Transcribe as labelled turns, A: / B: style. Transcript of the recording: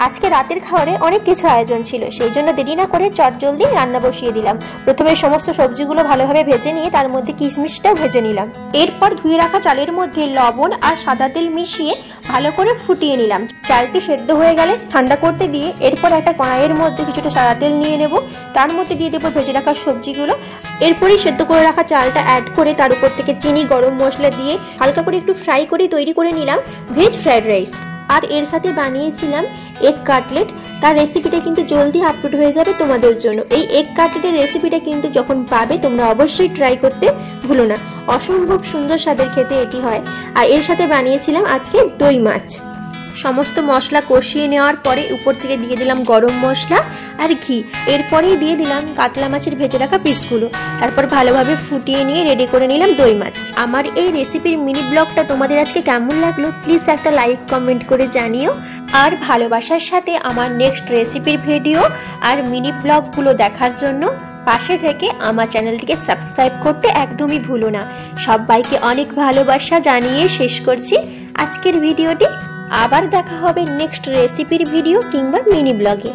A: আজকে রাতের খাবারে অনেক কিছু আয়োজন ছিল, সেই জন্য দেরি না করে চটজলদি রান্না বসিয়ে দিলাম। প্রথমে সমস্ত সবজিগুলো ভালোভাবে ভেজে নিয়ে তার মধ্যে কিশমিশটাও ভেজে নিলাম। এরপর ধুয়ে রাখা চালের মধ্যে লবণ আর সাদা তেল মিশিয়ে ভালো করে ফুটিয়ে নিলাম। চালটি সেদ্ধ হয়ে গেলে ঠান্ডা করতে দিয়ে এরপর একটা কড়াইয়ের মধ্যে কিছুটা সাদা তেল নিয়ে নেব, তার মধ্যে দিয়ে দেবো ভেজে রাখা সবজিগুলো। এরপরই সেদ্ধ করে রাখা চালটা অ্যাড করে তার উপর থেকে চিনি, গরম মশলা দিয়ে হালকা করে একটু ফ্রাই করে তৈরি করে নিলাম ভেজ ফ্রাইড রাইস। আর এর সাথে বানিয়েছিলাম এগ কাটলেট। তার রেসিপিটা কিন্তু জলদি আপলোড হয়ে যাবে তোমাদের জন্য। এই এগ কাটলেটের রেসিপিটা কিন্তু যখন পাবে তোমরা অবশ্যই ট্রাই করতে ভুলো না, অসম্ভব সুন্দর স্বাদের খেতে এটি হয়। আর এর সাথে বানিয়েছিলাম আজকে দই মাছ। সমস্ত মশলা কষিয়ে নেওয়ার পরে উপর থেকে দিয়ে দিলাম গরম মশলা আর ঘি। এরপরেই দিয়ে দিলাম কাতলা মাছের ভেজে রাখা পিসগুলো। তারপর ভালোভাবে ফুটিয়ে নিয়ে রেডি করে নিলাম দই মাছ। আমার এই রেসিপির মিনি ব্লগটা তোমাদের আজকে কেমন লাগলো প্লিজ একটা লাইক কমেন্ট করে জানিও। আর ভালোবাসার সাথে আমার নেক্সট রেসিপির ভিডিও আর মিনি ব্লগগুলো দেখার জন্য পাশে থেকে আমার চ্যানেলটিকে সাবস্ক্রাইব করতে একদমই ভুলো না। সবাইকে অনেক ভালোবাসা জানিয়ে শেষ করছি আজকের ভিডিওটি। আবার দেখা হবে নেক্সট রেসিপির ভিডিও কিংবা মিনি ব্লগে।